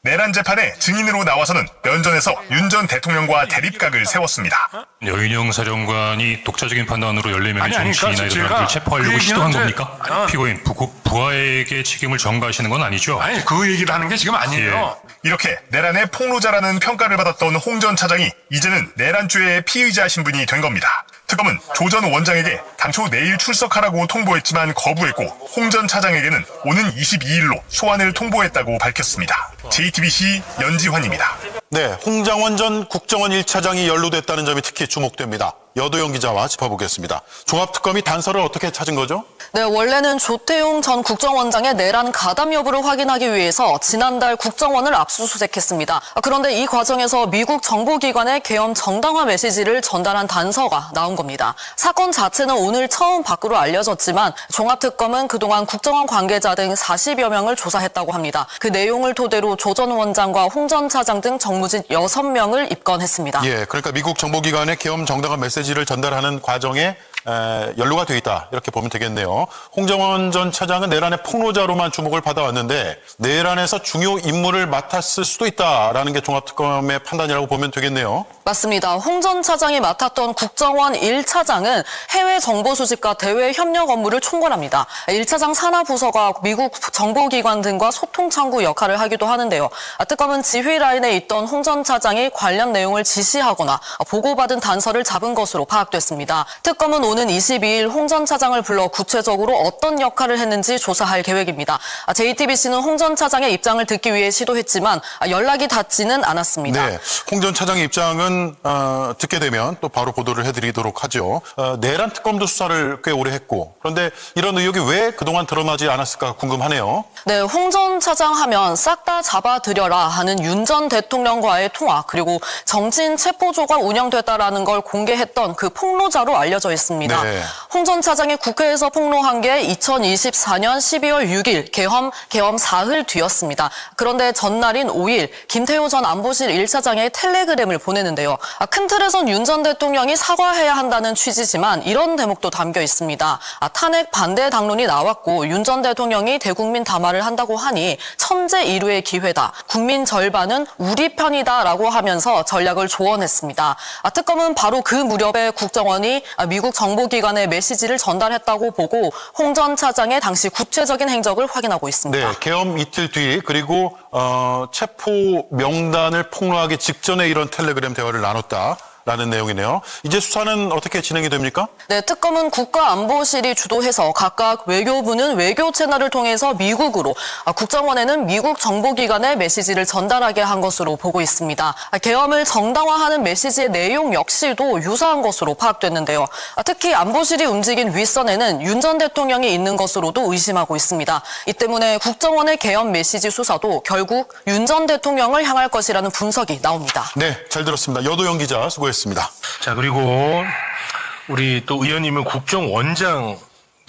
내란 재판에 증인으로 나와서는 면전에서 윤 전 대통령과 대립각을 세웠습니다. 여인영 사령관이 독자적인 판단으로 14명의 아니, 정치인이나 그러니까 이런 사람들을 체포하려고 시도한 겁니까? 아니, 피고인 부하에게 책임을 전가하시는 건 아니죠? 아니 그 얘기를 하는 게 지금 아니에요. 이렇게 내란의 폭로자라는 평가를 받았던 홍 전 차장이 이제는 내란죄의 피의자 신분이 된 겁니다. 특검은 조 전 원장에게 당초 내일 출석하라고 통보했지만 거부했고 홍 전 차장에게는 오는 22일로 소환을 통보했다고 밝혔습니다. JTBC 연지환입니다. 네, 홍장원 전 국정원 1차장이 연루됐다는 점이 특히 주목됩니다. 여도영 기자와 짚어보겠습니다. 종합특검이 단서를 어떻게 찾은 거죠? 네, 원래는 조태용 전 국정원장의 내란 가담 여부를 확인하기 위해서 지난달 국정원을 압수수색했습니다. 그런데 이 과정에서 미국 정보기관의 계엄 정당화 메시지를 전달한 단서가 나온 겁니다. 사건 자체는 오늘 처음 밖으로 알려졌지만 종합특검은 그동안 국정원 관계자 등 40여 명을 조사했다고 합니다. 그 내용을 토대로 조 전 원장과 홍 전 차장 등 정무진 6명을 입건했습니다. 예, 그러니까 미국 정보기관의 계엄 정당화 메시지를 전달하는 과정에 연루가 돼 있다 이렇게 보면 되겠네요. 홍정원 전 차장은 내란의 폭로자로만 주목을 받아왔는데 내란에서 중요 임무를 맡았을 수도 있다라는 게 종합특검의 판단이라고 보면 되겠네요. 맞습니다. 홍 전 차장이 맡았던 국정원 1차장은 해외 정보 수집과 대외 협력 업무를 총괄합니다. 1차장 산하부서가 미국 정보기관 등과 소통 창구 역할을 하기도 하는데요. 특검은 지휘 라인에 있던 홍 전 차장이 관련 내용을 지시하거나 보고받은 단서를 잡은 것으로 파악됐습니다. 특검은 오는 22일 홍 전 차장을 불러 구체적으로 어떤 역할을 했는지 조사할 계획입니다. JTBC는 홍 전 차장의 입장을 듣기 위해 시도했지만 연락이 닿지는 않았습니다. 네, 홍 전 차장의 입장은 듣게 되면 또 바로 보도를 해드리도록 하죠. 내란 특검도 수사를 꽤 오래 했고 그런데 이런 의혹이 왜 그동안 드러나지 않았을까 궁금하네요. 네, 홍 전 차장 하면 싹 다 잡아들여라 하는 윤 전 대통령과의 통화 그리고 정치인 체포조가 운영됐다라는 걸 공개했던 그 폭로자로 알려져 있습니다. 네. 홍 전 차장이 국회에서 폭로한 게 2024년 12월 6일 계엄 사흘 뒤였습니다. 그런데 전날인 5일 김태호 전 안보실 1차장의 텔레그램을 보내는데요. 큰 틀에선 윤 전 대통령이 사과해야 한다는 취지지만 이런 대목도 담겨 있습니다. 탄핵 반대 당론이 나왔고 윤 전 대통령이 대국민 담화를 한다고 하니 천재 일우의 기회다. 국민 절반은 우리 편이다라고 하면서 전략을 조언했습니다. 특검은 바로 그 무렵에 국정원이 미국 정보기관의 메시지를 전달했다고 보고 홍 전 차장의 당시 구체적인 행적을 확인하고 있습니다. 네, 계엄 이틀 뒤 그리고 체포 명단을 폭로하기 직전에 이런 텔레그램 대화를 나눴다라는 내용이네요. 이제 수사는 어떻게 진행이 됩니까? 네, 특검은 국가안보실이 주도해서 각각 외교부는 외교 채널을 통해서 미국으로, 국정원에는 미국 정보기관의 메시지를 전달하게 한 것으로 보고 있습니다. 계엄을 정당화하는 메시지의 내용 역시도 유사한 것으로 파악됐는데요. 특히 안보실이 움직인 윗선에는 윤 전 대통령이 있는 것으로도 의심하고 있습니다. 이 때문에 국정원의 계엄 메시지 수사도 결국 윤 전 대통령을 향할 것이라는 분석이 나옵니다. 네, 잘 들었습니다. 여도영 기자 수고했습니다. 자, 그리고 우리 또 의원님은 국정원장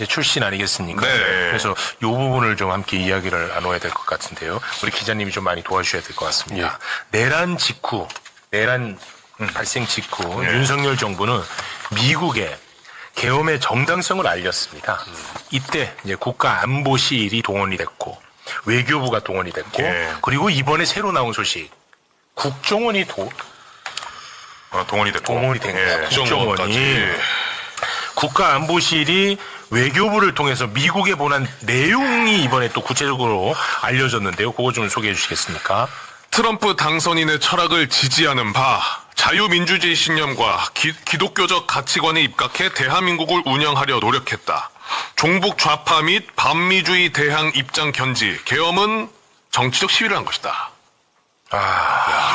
출신 아니겠습니까? 네. 그래서 이 부분을 좀 함께 이야기를 나눠야 될 것 같은데요. 우리 기자님이 좀 많이 도와주셔야 될 것 같습니다. 내란 발생 직후 윤석열 정부는 미국에 계엄의 정당성을 알렸습니다. 이때 이제 국가안보실이 동원이 됐고 외교부가 동원이 됐고 그리고 이번에 새로 나온 소식 국정원이 동원이 됐고. 동원이 된 거예요. 국정원이. 국정원까지. 국가안보실이 외교부를 통해서 미국에 보낸 내용이 이번에 또 구체적으로 알려졌는데요. 그거 좀 소개해 주시겠습니까? 트럼프 당선인의 철학을 지지하는 바 자유민주주의 신념과 기독교적 가치관에 입각해 대한민국을 운영하려 노력했다. 종북 좌파 및 반미주의 대항 입장 견지, 계엄은 정치적 시위를 한 것이다.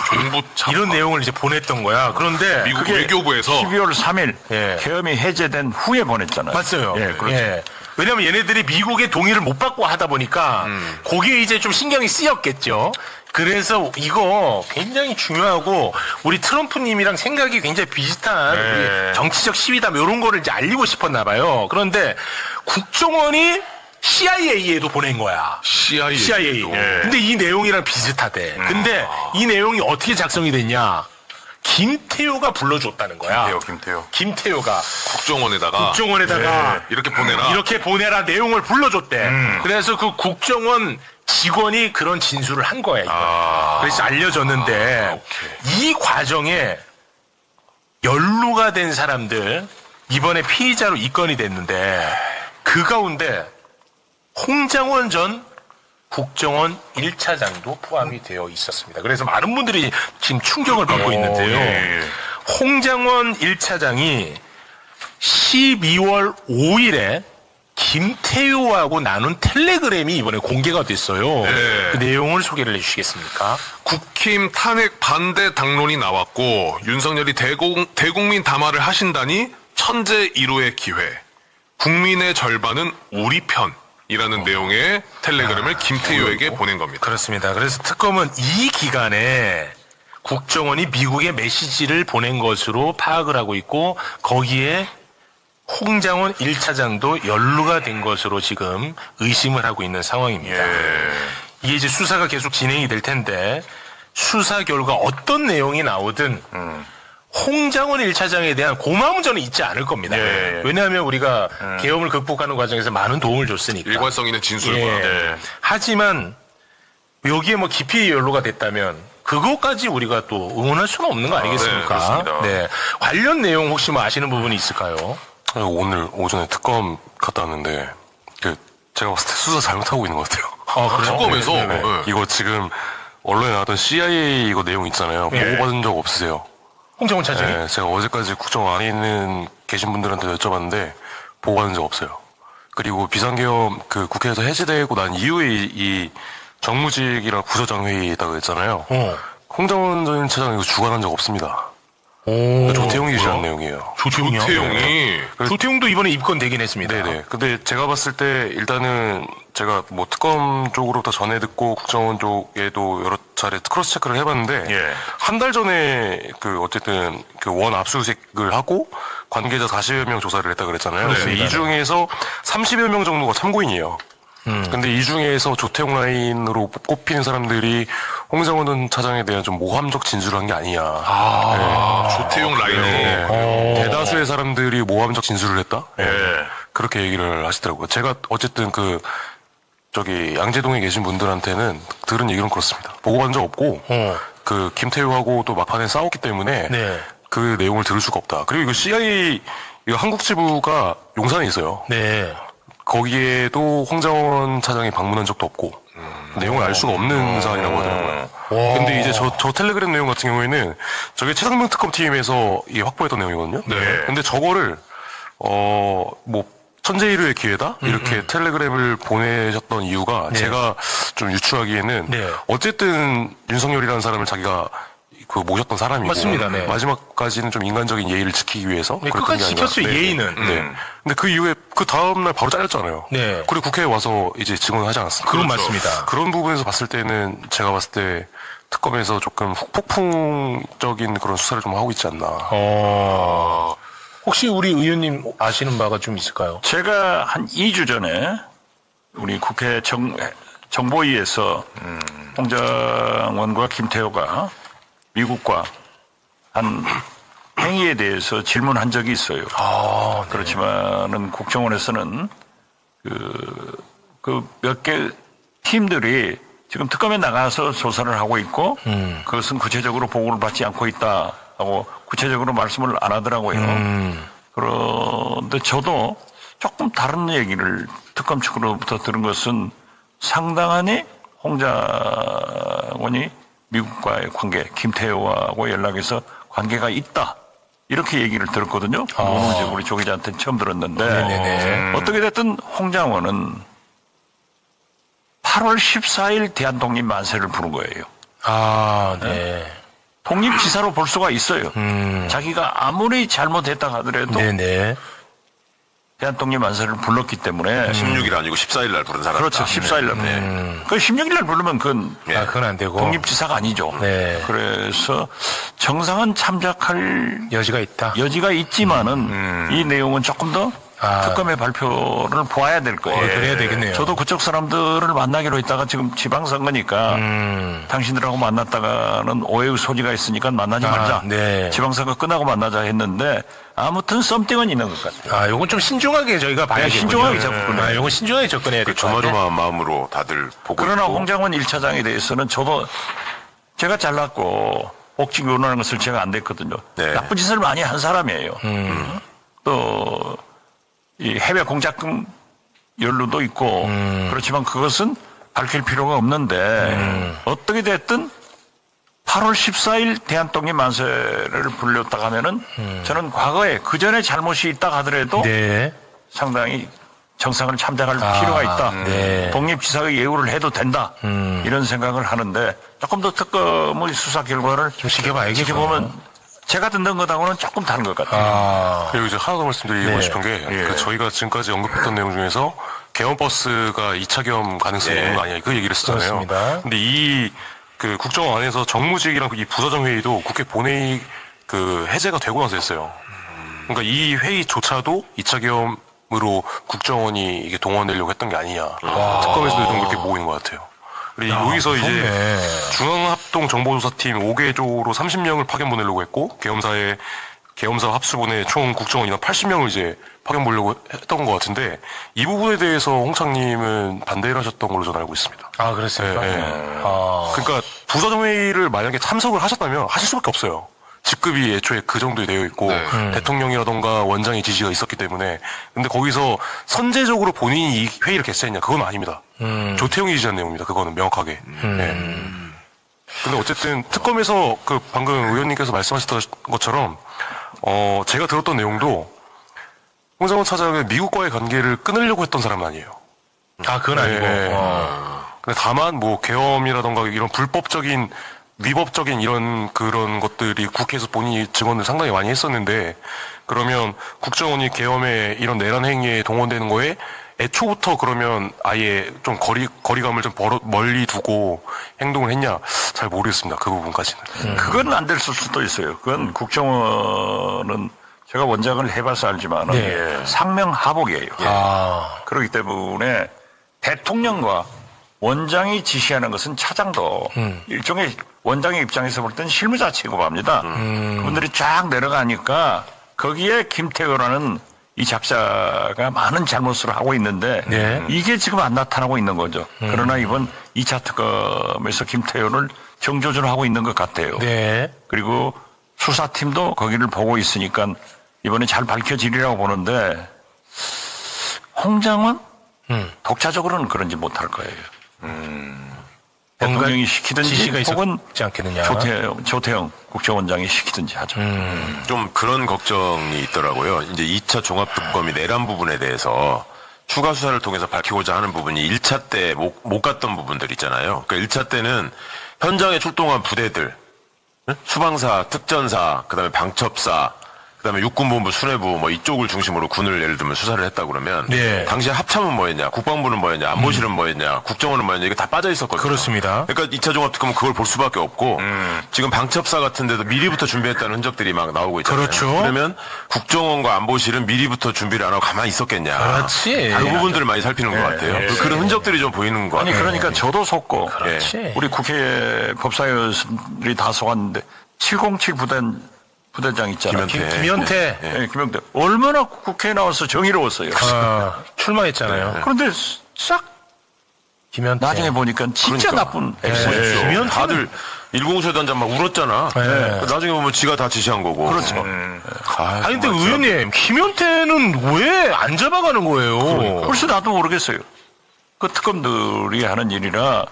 종북 좌파. 이런 내용을 이제 보냈던 거야. 그런데 미국 외교부에서 12월 3일 예. 계엄이 해제된 후에 보냈잖아요. 맞아요. 예, 그렇죠. 예. 왜냐하면 얘네들이 미국의 동의를 못 받고 하다 보니까 거기에 이제 좀 신경이 쓰였겠죠. 그래서 이거 굉장히 중요하고 우리 트럼프님이랑 생각이 굉장히 비슷한 우리 정치적 시위다 이런 거를 이제 알리고 싶었나 봐요. 그런데 국정원이 CIA에도 보낸 거야. CIA. 근데 이 내용이랑 비슷하대. 근데 이 내용이 어떻게 작성이 됐냐? 김태효가 불러줬다는 거야. 김태효가 국정원에다가 국정원에다가 이렇게 보내라. 이렇게 보내라 내용을 불러줬대. 그래서 그 국정원 직원이 그런 진술을 한 거야, 이거. 그래서 알려졌는데, 이 과정에 연루가 된 사람들, 이번에 피의자로 입건이 됐는데, 그 가운데 홍장원 전 국정원 1차장도 포함이 되어 있었습니다. 그래서 많은 분들이 지금 충격을 받고 있는데요. 홍장원 1차장이 12월 5일에 김태효하고 나눈 텔레그램이 이번에 공개가 됐어요. 그 내용을 소개를 해주시겠습니까? 국힘 탄핵 반대 당론이 나왔고 윤석열이 대국민 담화를 하신다니 천재 1호의 기회. 국민의 절반은 우리 편이라는 내용의 텔레그램을 김태효에게 보낸 겁니다. 그렇습니다. 그래서 특검은 이 기간에 국정원이 미국에 메시지를 보낸 것으로 파악을 하고 있고 거기에 홍장원 1차장도 연루가 된 것으로 지금 의심을 하고 있는 상황입니다. 이게 이제 수사가 계속 진행이 될 텐데 수사 결과 어떤 내용이 나오든 홍장원 1차장에 대한 고마움은 저는 잊지 않을 겁니다. 왜냐하면 우리가 계엄을 극복하는 과정에서 많은 도움을 줬으니까. 일관성 있는 진술과. 하지만 여기에 뭐 깊이 연루가 됐다면 그것까지 우리가 또 응원할 수는 없는 거 아니겠습니까? 그렇습니다. 네. 관련 내용 혹시 뭐 아시는 부분이 있을까요? 오늘 오전에 특검 갔다 왔는데 제가 봤을 때 수사 잘못하고 있는 것 같아요. 특검에서 이거 지금 언론에 나왔던 CIA 이거 내용 있잖아요. 보고받은 적 없으세요? 홍장원 차장이? 네, 제가 어제까지 국정 안에 계신 분들한테 여쭤봤는데 보고받은 적 없어요. 그리고 비상계엄 국회에서 해제되고 난 이후에 이 정무직이랑 부서장 회의 있다고 했잖아요. 홍장원 전 차장 이거 주관한 적 없습니다. 조태용이 유지한 내용이에요. 조태용이요? 조태용이. 조태용도 이번에 입건되긴 했습니다. 네네. 근데 제가 봤을 때 일단은 제가 뭐 특검 쪽으로부터 전해 듣고 국정원 쪽에도 여러 차례 크로스 체크를 해봤는데 한 달 전에 어쨌든 원 압수수색을 하고 관계자 40여 명 조사를 했다 그랬잖아요. 근데 이 중에서 30여 명 정도가 참고인이에요. 근데 이 중에서 조태용 라인으로 꼽히는 사람들이 홍장원 전 차장에 대한 좀 모함적 진술을 한 게 아니냐. 조태용 라인으로. 대다수의 사람들이 모함적 진술을 했다? 그렇게 얘기를 하시더라고요. 제가 어쨌든 양재동에 계신 분들한테는 들은 얘기는 그렇습니다. 보고받은 적 없고, 김태효하고 또 막판에 싸웠기 때문에 그 내용을 들을 수가 없다. 그리고 이거 CIA, 이거 한국 지부가 용산에 있어요. 거기에도 홍장원 차장이 방문한 적도 없고 내용을 알 수가 없는 사안이라고 하더라고요. 근데 이제 저 텔레그램 내용 같은 경우에는 저게 최상병 특검팀에서 확보했던 내용이거든요. 근데 저거를 천재일우의 기회다 이렇게 텔레그램을 보내셨던 이유가 제가 좀 유추하기에는 어쨌든 윤석열이라는 사람을 자기가 모셨던 사람이고 맞습니다. 마지막까지는 좀 인간적인 예의를 지키기 위해서 끝까지 지켰어요. 예의는. 근데 그 이후에 다음날 바로 잘렸잖아요. 그리고 국회에 와서 이제 증언을 하지 않았습니까? 그건 맞습니다. 그런 부분에서 봤을 때는 제가 봤을 때 특검에서 조금 폭풍적인 그런 수사를 좀 하고 있지 않나. 혹시 우리 의원님 아시는 바가 좀 있을까요? 제가 한 2주 전에 우리 국회 정보위에서 홍장원과 김태효가 미국과 한 행위에 대해서 질문한 적이 있어요. 그렇지만은 국정원에서는 몇 개 팀들이 지금 특검에 나가서 조사를 하고 있고 그것은 구체적으로 보고를 받지 않고 있다 하고 구체적으로 말씀을 안 하더라고요. 그런데 저도 조금 다른 얘기를 특검 측으로부터 들은 것은 상당하니 홍장원이 미국과의 관계, 김태효하고 연락해서 관계가 있다. 이렇게 얘기를 들었거든요. 오늘 이제 우리 조 기자한테는 처음 들었는데 어떻게 됐든 홍장원은 8월 14일 대한독립 만세를 부른 거예요. 독립지사로 볼 수가 있어요. 자기가 아무리 잘못했다 하더라도 대한독립 만세를 불렀기 때문에 16일 아니고 14일 날 부른 사람. 그렇죠. 14일 날. 그 16일 날 부르면 그건 안 되고. 독립지사가 아니죠. 그래서 정상은 참작할 여지가 있지만은 이 내용은 조금 더 특검의 발표를 보아야 될 거예요. 그래야 되겠네요. 저도 그쪽 사람들을 만나기로 했다가 지금 지방선거니까 당신들하고 만났다가는 오해의 소지가 있으니까 만나지 말자. 지방선거 끝나고 만나자 했는데 아무튼 썸띵은 있는 것 같아요. 아, 요건 좀 신중하게 저희가 봐야겠군요. 신중하게 접근해야 아, 요건 신중하게 접근해야 그 될 것 같아요. 조마조마한 마음으로 다들 보고 그러나 있고. 홍장원 1차장에 대해서는 저도 제가 잘났고 복직요원하는 것을 제가 안 됐거든요. 네. 나쁜 짓을 많이 한 사람이에요. 또 이 해외 공작금 연루도 있고 그렇지만 그것은 밝힐 필요가 없는데 어떻게 됐든 8월 14일 대한독립 만세를 불렸다 하면은 저는 과거에 그 전에 잘못이 있다 하더라도 네. 상당히 정상을 참작할 필요가 있다. 네. 독립지사의 예우를 해도 된다. 이런 생각을 하는데 조금 더 특검의 수사 결과를 좀 지켜봐야겠죠. 지켜보면 제가 듣는 것하고는 조금 다른 것 같아요. 그리고 이제 하나 더 말씀드리고 네. 싶은 게 예. 그 저희가 지금까지 언급했던 내용 중에서 개헌버스가 2차 개헌 가능성이 예. 있는 거 아니냐 그 얘기를 했잖아요. 그렇습니다. 근데 이 그 국정 안에서 정무직이랑 이 부서정 회의도 국회 본회의 그 해제가 되고 나서 했어요. 그러니까 이 회의조차도 2차 개헌으로 국정원이 이게 동원되려고 했던 게 아니냐. 특검에서도 좀 그렇게 보고 있는 것 같아요. 그리고 여기서 이제 중앙합동정보조사팀 5개조로 30명을 파견 보내려고 했고 계엄사 합수본에 총 국정원 인원 80명을 이제 파견 보려고 했던 것 같은데 이 부분에 대해서 홍창님은 반대를 하셨던 걸로 저는 알고 있습니다. 아, 그렇습니까? 예, 예. 그러니까 부서정회의를 만약에 참석을 하셨다면 하실 수밖에 없어요. 직급이 애초에 그 정도에 되어 있고 대통령이라던가 원장의 지시가 있었기 때문에. 근데 거기서 선제적으로 본인이 이 회의를 개최했냐 그건 아닙니다. 조태용이 지시한 내용입니다. 그거는 명확하게. 네. 근데 어쨌든 특검에서 그 방금 의원님께서 말씀하셨던 것처럼 제가 들었던 내용도 홍장원 차장은 미국과의 관계를 끊으려고 했던 사람은 아니에요. 아, 그건 아니고. 근데 다만 뭐 계엄이라던가 이런 불법적인 위법적인 이런 그런 것들이 국회에서 본인이 증언을 상당히 많이 했었는데 그러면 국정원이 계엄에 이런 내란 행위에 동원되는 거에 애초부터 그러면 아예 좀 거리감을 좀 멀리 두고 행동을 했냐 잘 모르겠습니다. 그 부분까지는. 그건 안 될 수도 있어요. 그건 국정원은 제가 원장을 해봐서 알지만 네. 상명하복이에요. 아. 그렇기 때문에 대통령과 원장이 지시하는 것은 차장도 일종의 원장의 입장에서 볼 때는 실무자 취급합니다. 그분들이 쫙 내려가니까 거기에 김태호라는 이 작자가 많은 잘못을 하고 있는데 네. 이게 지금 안 나타나고 있는 거죠. 그러나 이번 2차 특검에서 김태호를 정조준하고 있는 것 같아요. 네. 그리고 수사팀도 거기를 보고 있으니까 이번에 잘 밝혀지리라고 보는데 홍장원 독자적으로는 그런지 못할 거예요. 대통령이 시키든지 지시가 혹은 있지 않겠느냐. 조태영 국정원장이 시키든지 하죠. 좀 그런 걱정이 있더라고요. 이제 2차 종합특검이 내란 부분에 대해서 추가 수사를 통해서 밝히고자 하는 부분이 1차 때 못 갔던 부분들 있잖아요. 그러니까 1차 때는 현장에 출동한 부대들, 수방사, 특전사, 그다음에 방첩사, 그다음에 육군본부, 수뇌부 뭐 이쪽을 중심으로 군을 예를 들면 수사를 했다 그러면 네. 당시에 합참은 뭐였냐, 국방부는 뭐였냐, 안보실은 뭐였냐, 국정원은 뭐였냐 이게 다 빠져 있었거든요. 그렇습니다. 그러니까 2차 종합특검은 그걸 볼 수밖에 없고 지금 방첩사 같은 데도 미리부터 준비했다는 흔적들이 막 나오고 있잖아요. 그렇죠. 그러면 국정원과 안보실은 미리부터 준비를 안 하고 가만히 있었겠냐. 그렇지. 그 부분들을 많이 살피는 것 같아요. 그런 흔적들이 좀 보이는 것 아니 같아요. 그러니까 저도 속고 그렇지. 우리 국회 법사위원들이 다 속았는데 707 부대장 있잖아요. 김현태. 네, 김영태. 얼마나 국회에 나와서 정의로웠어요. 출마했잖아요. 그런데 싹 김현태. 나중에 보니까 진짜 나쁜 액션이죠. 김현 다들 107 단장 막 울었잖아. 나중에 보면 지가 다 지시한 거고. 그렇죠. 아니, 근데 의원님, 김현태는 왜 안 잡아가는 거예요? 글쎄 나도 모르겠어요. 그 특검들이 하는 일이라.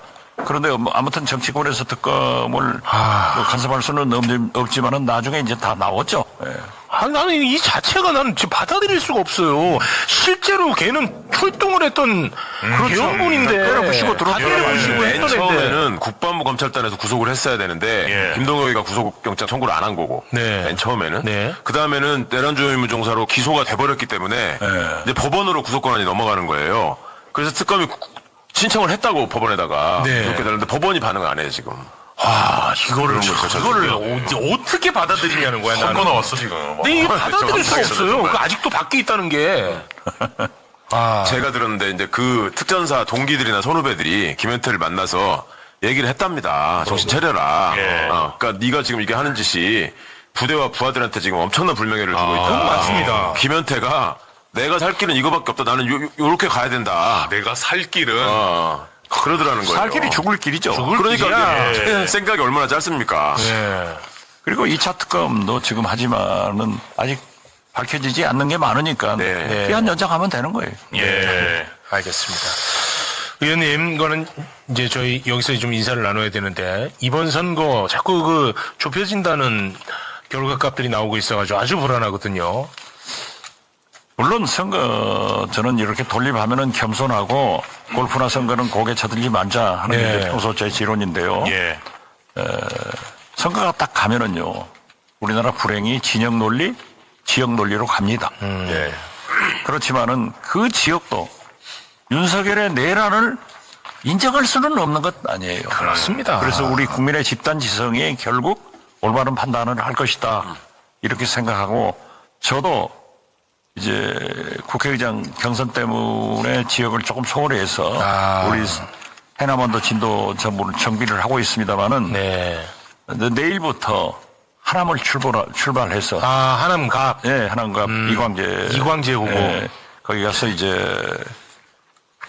그런데 뭐 아무튼 정치권에서 특검을 뭐 간섭할 수는 없지만은 나중에 이제 다 나왔죠. 예. 아니, 나는 이 자체가 나는 지금 받아들일 수가 없어요. 실제로 걔는 출동을 했던 개헌군인데. 때려부시고 다 때려부시고 맨 했던 애인데. 처음에는 국방부 검찰단에서 구속을 했어야 되는데 김동혁이가 구속영장 청구를 안 한 거고. 네. 맨 처음에는. 네. 그 다음에는 내란주의무종사로 기소가 돼버렸기 때문에 이제 법원으로 구속권한이 넘어가는 거예요. 그래서 특검이 신청을 했다고 법원에다가 네. 그렇게 되는데 법원이 반응을 안 해요 지금. 이거를 어떻게 받아들이냐는 거야, 나는. 선거 나왔어 지금. 근데 이거 받아들일 수가 없어요. 그 아직도 밖에 있다는 게. 제가 들었는데 이제 그 특전사 동기들이나 선후배들이 김현태를 만나서 얘기를 했답니다. 정신 차려라. 그러니까 네가 지금 이게 하는 짓이 부대와 부하들한테 지금 엄청난 불명예를 주고 있다. 맞습니다. 김현태가 내가 살 길은 이거밖에 없다. 나는 요렇게 가야 된다. 내가 살 길은 그러더라는 거예요. 살 길이 죽을 길이죠. 그러니까 생각이 얼마나 짧습니까? 그리고 2차 특검도 지금 하지만은 아직 밝혀지지 않는 게 많으니까 기한 연장하면 되는 거예요. 예. 알겠습니다. 의원님, 이거는 이제 저희 여기서 좀 인사를 나눠야 되는데, 이번 선거 자꾸 그 좁혀진다는 결과값들이 나오고 있어가지고 아주 불안하거든요. 물론 선거 저는 이렇게 돌립하면은 겸손하고 골프나 선거는 고개 쳐들지 말자 하는 게 이제 평소 제 지론인데요. 선거가 딱 가면은요, 우리나라 불행이 진영 논리, 지역 논리로 갑니다. 그렇지만은 그 지역도 윤석열의 내란을 인정할 수는 없는 것 아니에요. 그렇습니다. 그래서 우리 국민의 집단 지성이 결국 올바른 판단을 할 것이다. 이렇게 생각하고 저도 이제 국회의장 경선 때문에 지역을 조금 소홀히 해서 우리 해남원도 진도 전부를 정비를 하고 있습니다만은 내일부터 하남을 출발해서 하남갑. 네, 하남갑 이광재 후보 거기 가서 이제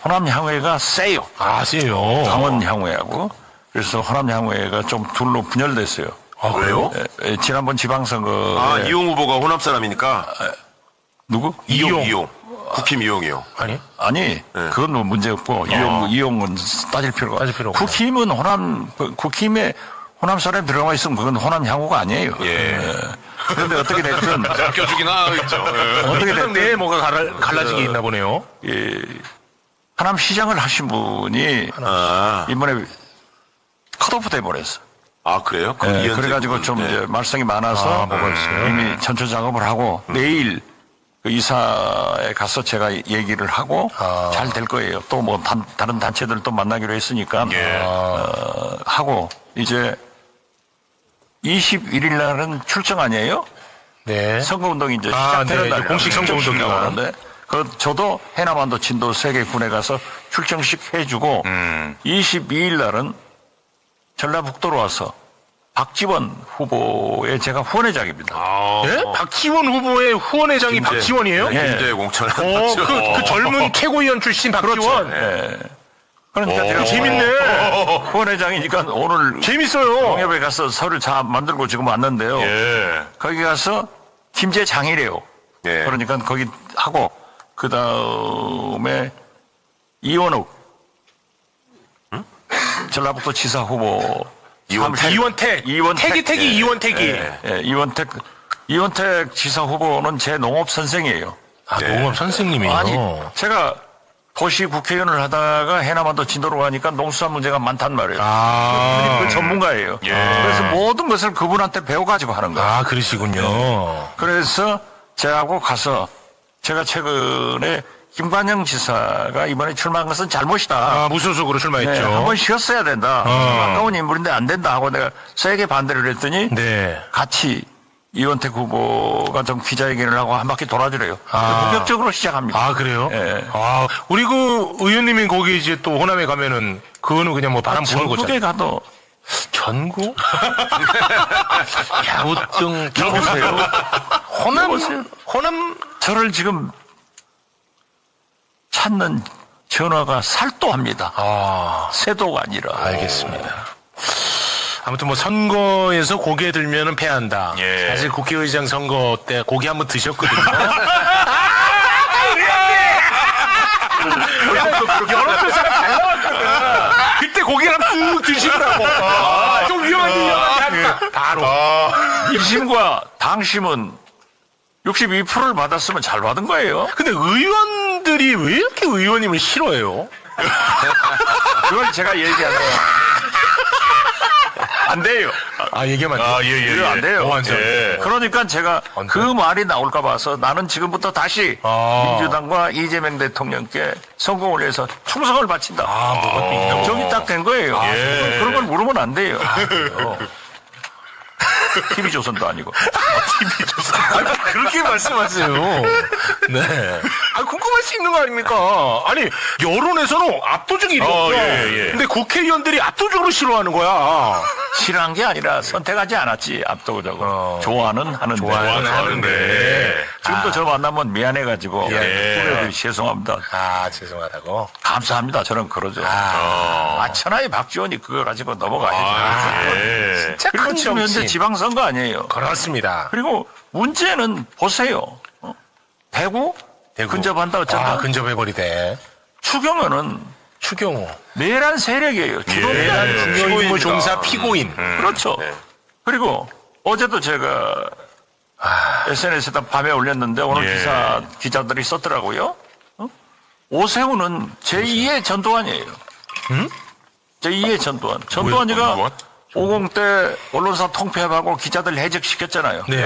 호남 향후회가 세요. 세요. 강원 향후회하고 그래서 호남 향후회가 좀 둘로 분열됐어요. 그래요? 지난번 지방선거 이용 후보가 호남 사람이니까. 누구? 이용. 국힘 이용이요. 아니, 그건 뭐 문제 없고, 이용은 따질 필요가 없고. 국힘은 국힘에 호남 사람이 들어가 있으면 그건 호남 향후가 아니에요. 그런데 어떻게 됐든. 바뀌어주긴 하겠죠. 어떻게 됐든 뭐가 갈라지게 있나 보네요. 하남 시장을 하신 분이 이번에 컷오프 돼버렸어. 그래요? 그래가지고 좀 이제 말썽이 많아서 이미 전초 작업을 하고 내일 그 이사에 가서 제가 얘기를 하고 잘 될 거예요. 또 뭐 다른 단체들도 만나기로 했으니까 하고 이제 21일 날은 출정 아니에요? 선거운동이 이제 시작되는 날 공식 선거운동이 나오는데 저도 해남안도 진도 3개 군에 가서 출정식 해주고 22일 날은 전라북도로 와서 박지원 후보의 제가 후원회장입니다. 박지원 후보의 후원회장이 박지원이에요? 김제 공천. 그 젊은 최고위원 출신 박지원. 그러니까 제가 재밌네. 후원회장이니까 오늘 재밌어요. 농협에 가서 서류 다 만들고 지금 왔는데요. 거기 가서 김제장이래요. 그러니까 거기 하고 그 다음에 이원욱 전라북도 지사 후보 이원택. 이원택이. 이원택 지사 후보는 제 농업 선생이에요. 농업 선생님이요? 아니, 제가 도시 국회의원을 하다가 해남안도 진도로 가니까 농수산 문제가 많단 말이에요. 그 전문가예요. 그래서 모든 것을 그분한테 배워가지고 하는 거예요. 그러시군요. 그래서 저하고 가서 제가 최근에 김관영 지사가 이번에 출마한 것은 잘못이다. 무소속으로 출마했죠. 한번 쉬었어야 된다. 아까운 인물인데 안 된다 하고 내가 세게 반대를 했더니 같이 이원택 후보가 좀 기자회견을 하고 한 바퀴 돌아주래요. 본격적으로 시작합니다. 그래요? 우리 그 의원님이 거기 이제 또 호남에 가면은 그거는 그냥 뭐 바람 부는 거잖아요. 전국에 가도 전국? 갸우뚱 보세요. 호남 저를 지금 찾는 전화가 살도합니다. 세도가 아니라. 알겠습니다. 아무튼 뭐 선거에서 고개 들면은 패한다. 사실 국회의장 선거 때 고기 한번 드셨거든요. 여러 사람 잘 나왔거든. 그때 고기를 한번 쑥 드시더라고. 좀 위험한데 바로. 입심과 당심은 62%를 받았으면 잘 받은 거예요. 근데 의원들이 왜 이렇게 의원님을 싫어해요? 그걸 제가 얘기하네요. 안 돼요. 얘기하면 안 돼요? 안 돼요. 완전. 그러니까 제가 그 말이 나올까 봐서 나는 지금부터 다시 민주당과 이재명 대통령께 성공을 해서 충성을 바친다. 정이 딱 된 거예요. 그런 걸 물으면 안 돼요. TV조선도 아니고. TV조선. 아니, 그렇게 말씀하세요. 네. 아, 궁금할 수 있는 거 아닙니까? 아니, 여론에서는 압도적 1위였어. 근데 국회의원들이 압도적으로 싫어하는 거야. 싫어한 게 아니라 선택하지 않았지, 압도적으로. 좋아는 하는데. 좋아는 하는데. 지금도 저 만나면 미안해가지고. 후배들이 죄송합니다. 아, 죄송하다고. 감사합니다. 저는 그러죠. 천하의 박지원이 그거 가지고 넘어가야지. 진짜 그리고 큰 지금 현재 정치. 지방선거 아니에요. 그렇습니다. 그리고 문제는 보세요. 대구? 근접한다 어쩌다. 아, 근접해버리대. 추경호는 추경호. 내란 세력이에요. 내란 중요임무 종사 피고인. 그렇죠. 그리고 어제도 제가 SNS에다 밤에 올렸는데 오늘 기자들이 썼더라고요. 오세훈은 제2의 전두환이에요. 제2의 전두환. 전두환이가 50대 언론사 통폐합하고 기자들 해직시켰잖아요. 네.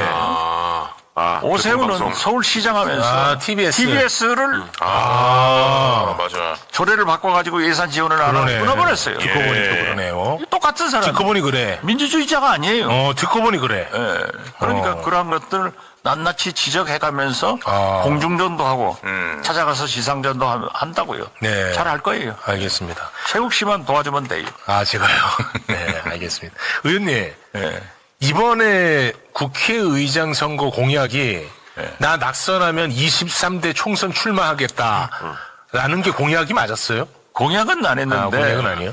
오세훈은 서울시장 하면서 TBS를 맞아. 조례를 바꿔가지고 예산 지원을 안 하고 끊어버렸어요. 듣고 보니 또 그러네요. 똑같은 사람. 듣고 보니 그래. 민주주의자가 아니에요. 듣고 보니 그래. 예. 그러니까 그러한 것들 낱낱이 지적해가면서 공중전도 하고 찾아가서 지상전도 한다고요. 네. 잘 할 거예요. 알겠습니다. 최국 씨만 도와주면 돼요. 아, 제가요? 네, 알겠습니다. 의원님. 예. 이번에 국회의장 선거 공약이 나 낙선하면 23대 총선 출마하겠다. 라는 게 공약이 맞았어요? 공약은 안 했는데 공약은 아니에요?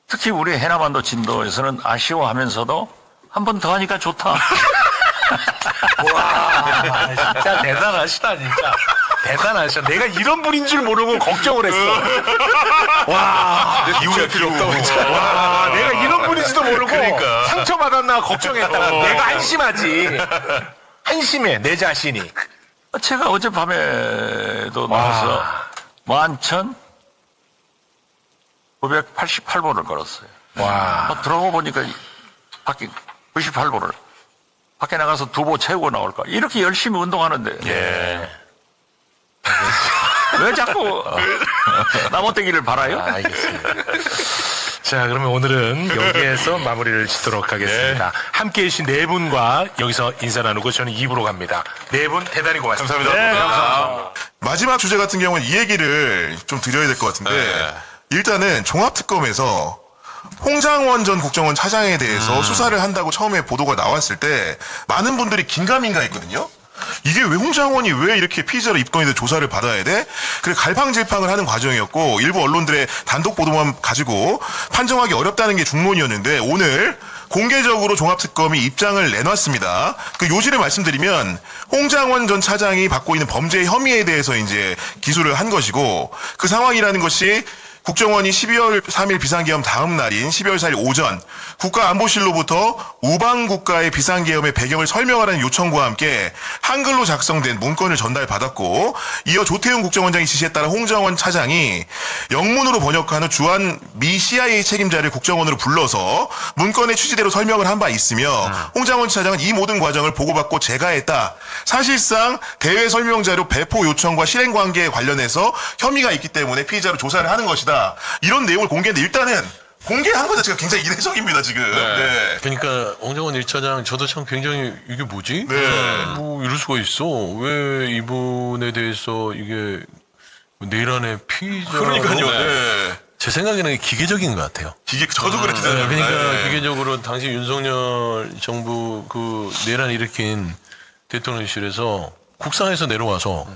특히 우리 해남반도 진도에서는 아쉬워하면서도 한 번 더 하니까 좋다. 와, 진짜 대단하시다, 진짜. 대단하시다. 내가 이런 분인 줄 모르고 걱정을 했어. 와, 이유가 필요 없다고 진짜. 와, 내가 이런 분인지도 모르고 상처받았나 걱정했다가 내가 한심하지. 한심해, 내 자신이. 제가 어젯밤에도 나와서 11,988번을 걸었어요. 와. 들어가 보니까 밖에 98번을 밖에 나가서 두보 채우고 나올까. 이렇게 열심히 운동하는데. 왜 자꾸 나못되기를 바라요? 알겠습니다. 자, 그러면 오늘은 여기에서 마무리를 짓도록 하겠습니다. 함께 해주신 네 분과 여기서 인사 나누고 저는 2부로 갑니다. 네 분 대단히 고맙습니다. 감사합니다. 마지막 주제 같은 경우는 이 얘기를 좀 드려야 될 것 같은데 일단은 종합특검에서 홍장원 전 국정원 차장에 대해서 수사를 한다고 처음에 보도가 나왔을 때 많은 분들이 긴가민가했거든요. 이게 왜 홍장원이 왜 이렇게 피의자로 입건이 돼 조사를 받아야 돼? 그래 갈팡질팡을 하는 과정이었고 일부 언론들의 단독 보도만 가지고 판정하기 어렵다는 게 중론이었는데 오늘 공개적으로 종합특검이 입장을 내놨습니다. 그 요지를 말씀드리면 홍장원 전 차장이 받고 있는 범죄 혐의에 대해서 이제 기소를 한 것이고 그 상황이라는 것이 국정원이 12월 3일 비상계엄 다음 날인 12월 4일 오전 국가안보실로부터 우방국가의 비상계엄의 배경을 설명하라는 요청과 함께 한글로 작성된 문건을 전달받았고 이어 조태훈 국정원장의 지시에 따라 홍장원 차장이 영문으로 번역한 후 주한 미 CIA 책임자를 국정원으로 불러서 문건의 취지대로 설명을 한 바 있으며 홍장원 차장은 이 모든 과정을 보고받고 제가했다. 사실상 대외 설명자료 배포 요청과 실행 관계에 관련해서 혐의가 있기 때문에 피의자로 조사를 하는 것이다. 이런 내용을 공개했는데 일단은 공개한 것 자체가 굉장히 이례적입니다 지금. 네. 그러니까 홍장원 1차장 저도 참 굉장히 이게 뭐지? 네. 뭐 이럴 수가 있어. 왜 이분에 대해서 이게 내란의 피의자? 그러니까요. 네. 제 생각에는 기계적인 것 같아요. 저도 그렇게 생각해요. 그러니까 기계적으로 당시 윤석열 정부 그 내란 일으킨 대통령실에서 국상에서 내려와서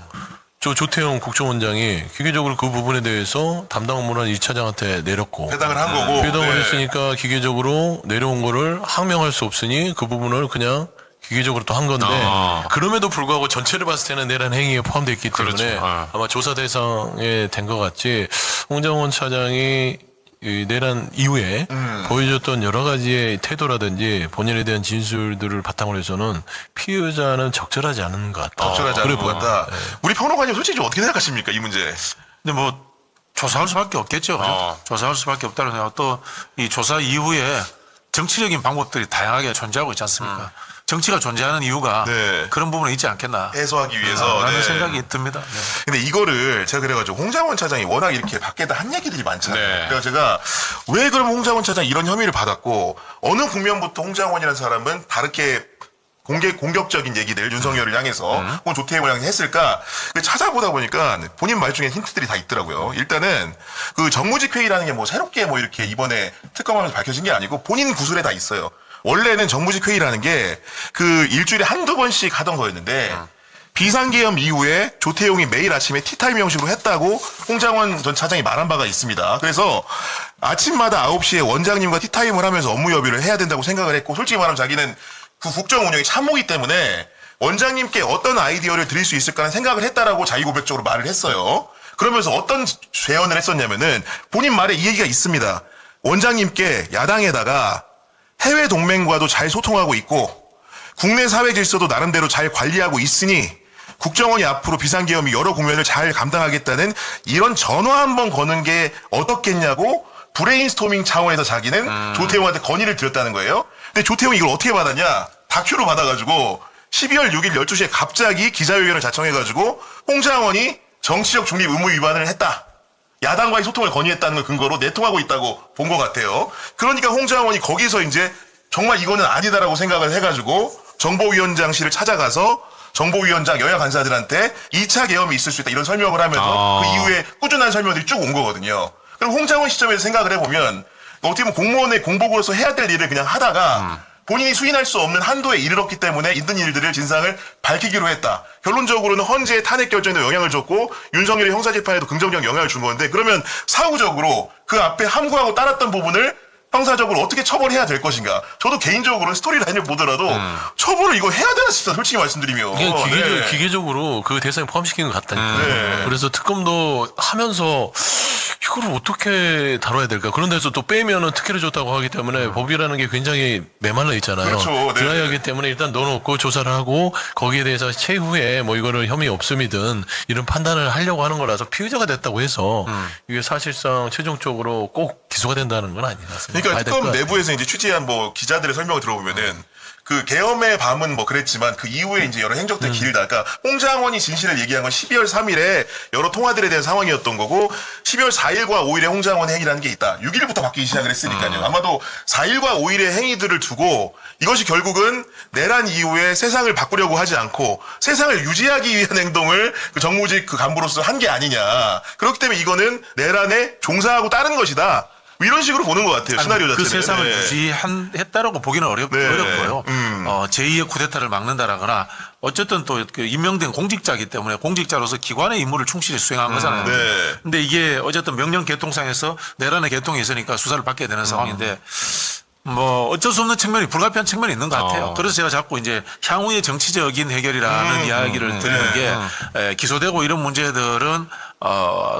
조태용 국정원장이 기계적으로 그 부분에 대해서 담당 업무는 1차장한테 내렸고 배당을 한 거고 배당을 했으니까 기계적으로 내려온 거를 항명할 수 없으니 그 부분을 그냥 기계적으로 또 한 건데 그럼에도 불구하고 전체를 봤을 때는 내란 행위에 포함되어 있기 때문에 아마 조사 대상에 된 것 같지 홍장원 차장이 이 내란 이후에 보여줬던 여러 가지의 태도라든지 본인에 대한 진술들을 바탕으로 해서는 피의자는 적절하지 않은 것 같다. 적절하지 않은 것 같다. 네. 우리 평론가님 솔직히 좀 어떻게 생각하십니까 이 문제? 근데 뭐 조사할 수밖에 없겠죠. 그죠? 조사할 수밖에 없다는 생각. 또 이 조사 이후에 정치적인 방법들이 다양하게 존재하고 있지 않습니까? 정치가 존재하는 이유가 네. 그런 부분에 있지 않겠나. 해소하기 위해서. 라는 네. 생각이 듭니다. 네. 근데 이거를 제가 그래가지고 홍장원 차장이 워낙 이렇게 밖에다 한 얘기들이 많잖아요. 네. 그래서 제가 왜 그럼 홍장원 차장 이런 혐의를 받았고 어느 국면부터 홍장원이라는 사람은 다르게 공격적인 얘기들 윤석열을 향해서 혹은 조태임을 향해서 했을까 찾아보다 보니까 본인 말 중에 힌트들이 다 있더라고요. 일단은 그 정무직 회의라는 게 뭐 새롭게 뭐 이렇게 이번에 특검하면서 밝혀진 게 아니고 본인 구술에 다 있어요. 원래는 정무직 회의라는 게 그 일주일에 한두 번씩 하던 거였는데 비상계엄 이후에 조태용이 매일 아침에 티타임 형식으로 했다고 홍장원 전 차장이 말한 바가 있습니다. 그래서 아침마다 9시에 원장님과 티타임을 하면서 업무 협의를 해야 된다고 생각을 했고 솔직히 말하면 자기는 그 국정 운영이 참모기 때문에 원장님께 어떤 아이디어를 드릴 수 있을까라는 생각을 했다라고 자기 고백적으로 말을 했어요. 그러면서 어떤 제언을 했었냐면은 본인 말에 이 얘기가 있습니다. 원장님께 야당에다가 해외 동맹과도 잘 소통하고 있고 국내 사회 질서도 나름대로 잘 관리하고 있으니 국정원이 앞으로 비상계엄이 여러 국면을 잘 감당하겠다는 이런 전화 한번 거는 게 어떻겠냐고 브레인스토밍 차원에서 자기는 조태용한테 건의를 드렸다는 거예요. 근데 조태용이 이걸 어떻게 받았냐? 다큐로 받아가지고 12월 6일 12시에 갑자기 기자회견을 자청해가지고 홍장원이 정치적 중립 의무 위반을 했다. 야당과의 소통을 건의했다는 걸 근거로 내통하고 있다고 본 것 같아요. 그러니까 홍장원이 거기서 이제 정말 이거는 아니다라고 생각을 해가지고 정보위원장실을 찾아가서 정보위원장 여야 간사들한테 2차 계엄이 있을 수 있다 이런 설명을 하면서 그 이후에 꾸준한 설명들이 쭉 온 거거든요. 그럼 홍장원 시점에서 생각을 해보면 어떻게 보면 공무원의 공복으로서 해야 될 일을 그냥 하다가 본인이 수인할 수 없는 한도에 이르렀기 때문에 있는 일들을 진상을 밝히기로 했다. 결론적으로는 헌재의 탄핵 결정에도 영향을 줬고 윤석열의 형사재판에도 긍정적 영향을 준 건데 그러면 사후적으로 그 앞에 함구하고 따랐던 부분을 형사적으로 어떻게 처벌해야 될 것인가. 저도 개인적으로 스토리라인을 보더라도 처벌을 이거 해야 되나 싶다. 솔직히 말씀드리면. 이게 기계적으로 그 대상에 포함시킨 것 같다니까요. 네. 그래서 특검도 하면서 이걸 어떻게 다뤄야 될까. 그런 데서 또 빼면은 특혜를 줬다고 하기 때문에 법이라는 게 굉장히 메말라 있잖아요. 그렇죠. 네. 드라이하기 때문에 일단 넣어놓고 조사를 하고 거기에 대해서 최후에 뭐 이거를 혐의 없음이든 이런 판단을 하려고 하는 거라서 피의자가 됐다고 해서 이게 사실상 최종적으로 꼭 기소가 된다는 건 아닌 것 같습니다. 그러니까 특검 내부에서 이제 취재한 뭐 기자들의 설명을 들어보면은 그 계엄의 밤은 뭐 그랬지만 그 이후에 이제 여러 행적들이 길다. 그러니까 홍장원이 진실을 얘기한 건 12월 3일에 여러 통화들에 대한 상황이었던 거고 12월 4일과 5일에 홍장원 행위라는 게 있다. 6일부터 바뀌기 시작을 했으니까요. 아마도 4일과 5일의 행위들을 두고 이것이 결국은 내란 이후에 세상을 바꾸려고 하지 않고 세상을 유지하기 위한 행동을 그 정무직 그 간부로서 한 게 아니냐. 그렇기 때문에 이거는 내란에 종사하고 따른 것이다. 이런 식으로 보는 것 같아요. 시나리오 자체는. 그 세상을 유지했다라고 보기는 어렵고요. 제2의 쿠데타를 막는다라거나 어쨌든 또 그 임명된 공직자이기 때문에 공직자로서 기관의 임무를 충실히 수행한 거잖아요. 근데 이게 어쨌든 명령 개통상에서 내란의 개통이 있으니까 수사를 받게 되는 상황인데 뭐 어쩔 수 없는 측면이 불가피한 측면이 있는 것 같아요. 그래서 제가 자꾸 이제 향후의 정치적인 해결이라는 이야기를 드리는 게 기소되고 이런 문제들은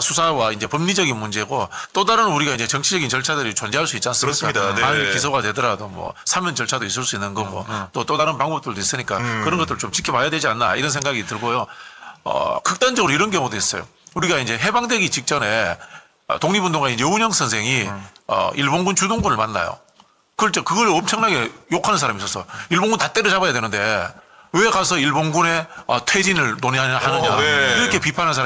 수사와 이제 법리적인 문제고 또 다른 우리가 이제 정치적인 절차들이 존재할 수 있지 않습니까? 그렇습니다. 네. 만일 기소가 되더라도 뭐 사면 절차도 있을 수 있는 거고 또 다른 방법들도 있으니까 그런 것들 좀 지켜봐야 되지 않나 이런 생각이 들고요. 극단적으로 이런 경우도 있어요. 우리가 이제 해방되기 직전에 독립운동가인 여운형 선생이 일본군 주동군을 만나요. 그걸 엄청나게 욕하는 사람이 있었어. 일본군 다 때려잡아야 되는데 왜 가서 일본군의 퇴진을 논의하느냐 이렇게 비판하는 사람이